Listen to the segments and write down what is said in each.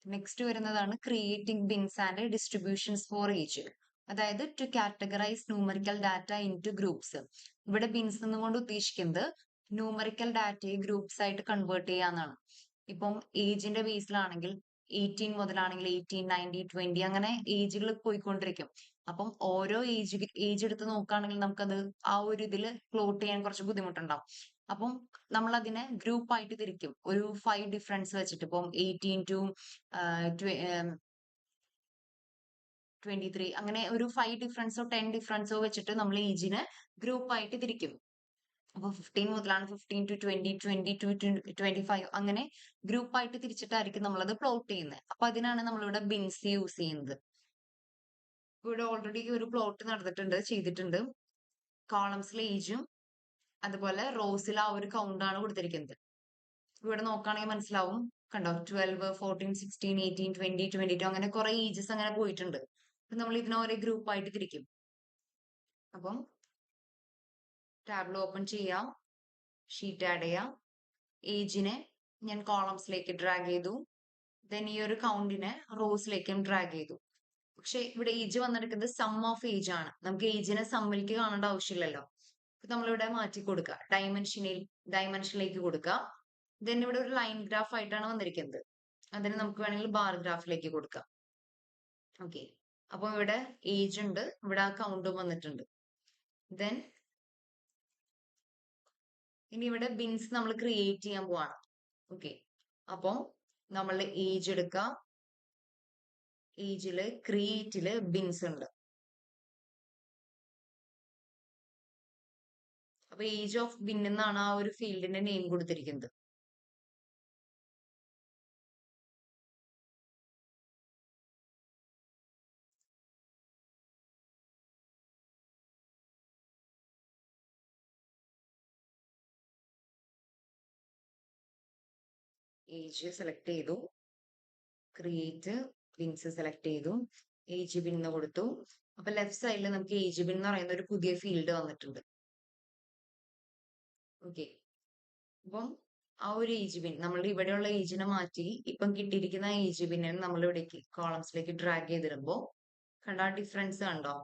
Next വരുന്നതാണ് creating bins and distributions for age. അതായത് to categorize numerical data into groups. ഇവിടെ bins എന്നുകൊണ്ട് ഉദ്ദേശിക്കുന്നത് ന്യൂമറിക്കൽ ഡാറ്റയെ ഗ്രൂപ്പ്സ് ആയിട്ട് കൺവേർട്ട് ചെയ്യാന്നാണ്. ഇപ്പം ഏജിന്റെ ബേസിലാണെങ്കിൽ 18 മുതലാണെങ്കിൽ 18, 19, 20 അങ്ങനെ ഏജുകൾ പോയിക്കൊണ്ടിരിക്കും. അപ്പം ഓരോ ഏജ് എടുത്ത് നോക്കുകയാണെങ്കിൽ നമുക്കത് ആ ഒരു ഇതില് പ്ലോട്ട് ചെയ്യാൻ കുറച്ച് ബുദ്ധിമുട്ടുണ്ടാവും. അപ്പം നമ്മൾ അതിനെ ഗ്രൂപ്പ് ആയിട്ട് തിരിക്കും. ഒരു 5 ഡിഫറൻസ് വെച്ചിട്ട് ഇപ്പം 18 ടു 23 അങ്ങനെ ഒരു 5 ഡിഫറൻസോ 10 ഡിഫറൻസോ വെച്ചിട്ട് നമ്മൾ ഏജിനെ ഗ്രൂപ്പ് ആയിട്ട് തിരിക്കും. അപ്പൊ 15 മുതലാണ് 15 ടു 20, 20 ടു 25 അങ്ങനെ ഗ്രൂപ്പ് ആയിട്ട് തിരിച്ചിട്ടായിരിക്കും നമ്മളത് പ്ലോട്ട് ചെയ്യുന്നത്. അപ്പൊ അതിനാണ് നമ്മളിവിടെ ബിൻസ് യൂസ് ചെയ്യുന്നത്. ഇവിടെ ഓൾറെഡി ഒരു പ്ലോട്ട് ചെയ്തിട്ടുണ്ട്. കോളംസിലെ ഏജും അതുപോലെ റോസിൽ ആ ഒരു കൗണ്ട് ആണ് കൊടുത്തിരിക്കുന്നത്. ഇവിടെ നോക്കുകയാണെങ്കിൽ മനസ്സിലാവും, കണ്ടോ, 12, 14, 16, 18, 20, 22 അങ്ങനെ കുറെ ഏജസ് അങ്ങനെ പോയിട്ടുണ്ട്. അപ്പൊ നമ്മൾ ഇതിനെ ഒരേ ഗ്രൂപ്പ് ആയിട്ട് തിരിക്കും. അപ്പം ടാബ്ലോ ഓപ്പൺ ചെയ്യാം, ഷീറ്റ് ആഡ് ചെയ്യാം. ഏജിനെ ഞാൻ കോളംസിലേക്ക് ഡ്രാഗ് ചെയ്തു. ദെൻ ഈ ഒരു കൗണ്ടിനെ റോസിലേക്കും ഡ്രാഗ് ചെയ്തു. പക്ഷെ ഇവിടെ ഏജ് വന്നെടുക്കുന്നത് സം ഓഫ് ഏജ് ആണ്. നമുക്ക് ഏജിനെ സമ്മിലേക്ക് കാണേണ്ട ആവശ്യമില്ലല്ലോ. നമ്മളിവിടെ മാറ്റി കൊടുക്കുക, ഡയമെൻഷനിലേക്ക് കൊടുക്കുക. ദെൻ ഇവിടെ ഒരു ലൈൻ ഗ്രാഫ് ആയിട്ടാണ് വന്നിരിക്കുന്നത്. അതിന് നമുക്ക് വേണമെങ്കിൽ ബാർ ഗ്രാഫിലേക്ക് കൊടുക്കാം. ഓക്കെ, അപ്പൊ ഇവിടെ ഏജ് ഉണ്ട്, ഇവിടെ ആ കൗണ്ടും വന്നിട്ടുണ്ട്. ദെൻ ഇനി ഇവിടെ ബിൻസ് നമ്മൾ ക്രിയേറ്റ് ചെയ്യാൻ പോവാണ്. ഓക്കെ, അപ്പൊ നമ്മൾ ഏജ് എടുക്കാം. ഏജില് ക്രിയേറ്റില് ബിൻസ് ഉണ്ട്. അപ്പൊ ഏജ് ഓഫ് ബിൻ എന്നാണ് ആ ഒരു ഫീൽഡിന്റെ നെയിം കൊടുത്തിരിക്കുന്നത്. ഏജ് സെലക്ട് ചെയ്തു, ക്രിയേറ്റ് ബിൻസ് സെലക്ട് ചെയ്തു, ഏജ് ബിൻ എന്ന് കൊടുത്തു. അപ്പൊ ലെഫ്റ്റ് സൈഡിൽ നമുക്ക് ഏജ് ബിൻ എന്ന് പറയുന്ന ഒരു പുതിയ ഫീൽഡ് വന്നിട്ടുണ്ട്. ഓക്കെ, അപ്പം ആ ഒരു ഏജ് ബിൻ നമ്മളുടെ ഇവിടെയുള്ള ഏജിനെ മാറ്റി ഇപ്പം കിട്ടിയിരിക്കുന്ന ഏജ് ബിന്നെ നമ്മൾ ഇവിടേക്ക് കോളംസിലേക്ക് ഡ്രാഗ് ചെയ്തിടുമ്പോ കണ്ടോ ഡിഫറൻസ് കണ്ടോ?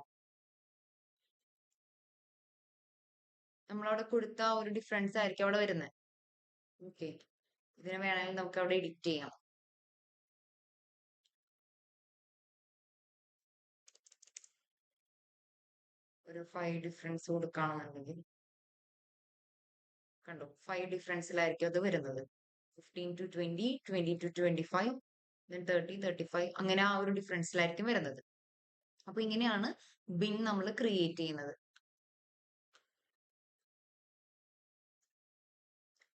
നമ്മളവിടെ കൊടുത്ത ആ ഒരു ഡിഫറൻസ് ആയിരിക്കും അവിടെ വരുന്നത്. ഓക്കെ, ഇതിനെ വേണമെങ്കിൽ നമുക്ക് അവിടെ എഡിറ്റ് ചെയ്യാം. ഒരു 5 ഡിഫറൻസ് കൊടുക്കുകയാണെന്നുണ്ടെങ്കിൽ കണ്ടോ 5 ഡിഫറൻസിലായിരിക്കും അത് വരുന്നത്. 15 ടു 20, 20 ടു 25, 30, 35 അങ്ങനെ ആ ഒരു ഡിഫറൻസിലായിരിക്കും വരുന്നത്. അപ്പൊ ഇങ്ങനെയാണ് ബിൻ നമ്മൾ ക്രിയേറ്റ് ചെയ്യുന്നത്.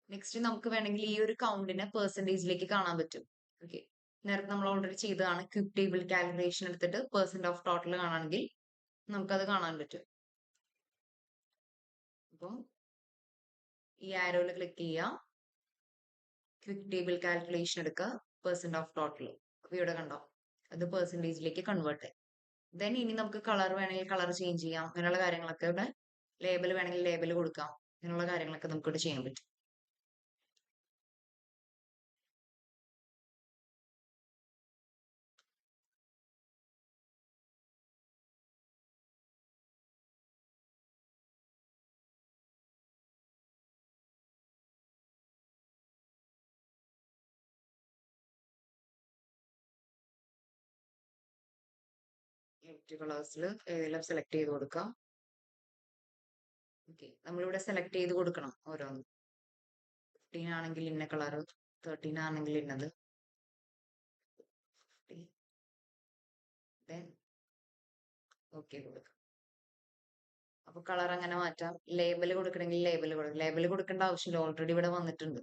നെക്സ്റ്റ് നമുക്ക് വേണമെങ്കിൽ ഈ ഒരു കൗണ്ടിനെ പെർസെന്റേജിലേക്ക് കാണാൻ പറ്റും. ഓക്കെ, നേരത്തെ നമ്മൾ ഓൾറെഡി ചെയ്തതാണ്. ക്വിക്ക് ടേബിൾ കാൽക്കുലേഷൻ എടുത്തിട്ട് പെർസെന്റ് ഓഫ് ടോട്ടൽ കാണാണെങ്കിൽ നമുക്കത് കാണാൻ പറ്റും. അപ്പം ഈ ആരോയിൽ ക്ലിക്ക് ചെയ്യാം, ക്വിക്ക് ടേബിൾ കാൽക്കുലേഷൻ എടുക്കുക, പെർസെന്റ് ഓഫ് ടോട്ടൽ. അപ്പൊ ഇവിടെ കണ്ടോ അത് പെർസെന്റേജിലേക്ക് കൺവേർട്ട് ആയി. ദെൻ ഇനി നമുക്ക് കളർ വേണമെങ്കിൽ കളർ ചേഞ്ച് ചെയ്യാം. അങ്ങനെയുള്ള കാര്യങ്ങളൊക്കെ ഇവിടെ, ലേബൽ വേണമെങ്കിൽ ലേബൽ കൊടുക്കാം. അങ്ങനെയുള്ള കാര്യങ്ങളൊക്കെ നമുക്ക് ഇവിടെ ചെയ്യാൻ പറ്റും. കളേഴ്സിൽ ഏതെല്ലാം സെലക്ട് ചെയ്ത് കൊടുക്കാം. ഓക്കെ, നമ്മളിവിടെ സെലക്ട് ചെയ്ത് കൊടുക്കണം ഓരോന്ന്. 15 ആണെങ്കിൽ ഇന്ന കളർ, 13 ആണെങ്കിൽ ഇന്നത്. ഓക്കെ കൊടുക്കാം. അപ്പൊ കളർ അങ്ങനെ മാറ്റാം. ലേബൽ കൊടുക്കണമെങ്കിൽ ലേബൽ കൊടുക്കാം. ലേബൽ കൊടുക്കേണ്ട ആവശ്യമില്ല, ഓൾറെഡി ഇവിടെ വന്നിട്ടുണ്ട്.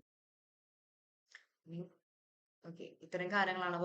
ഓക്കെ, ഇത്തരം കാര്യങ്ങളാണ്.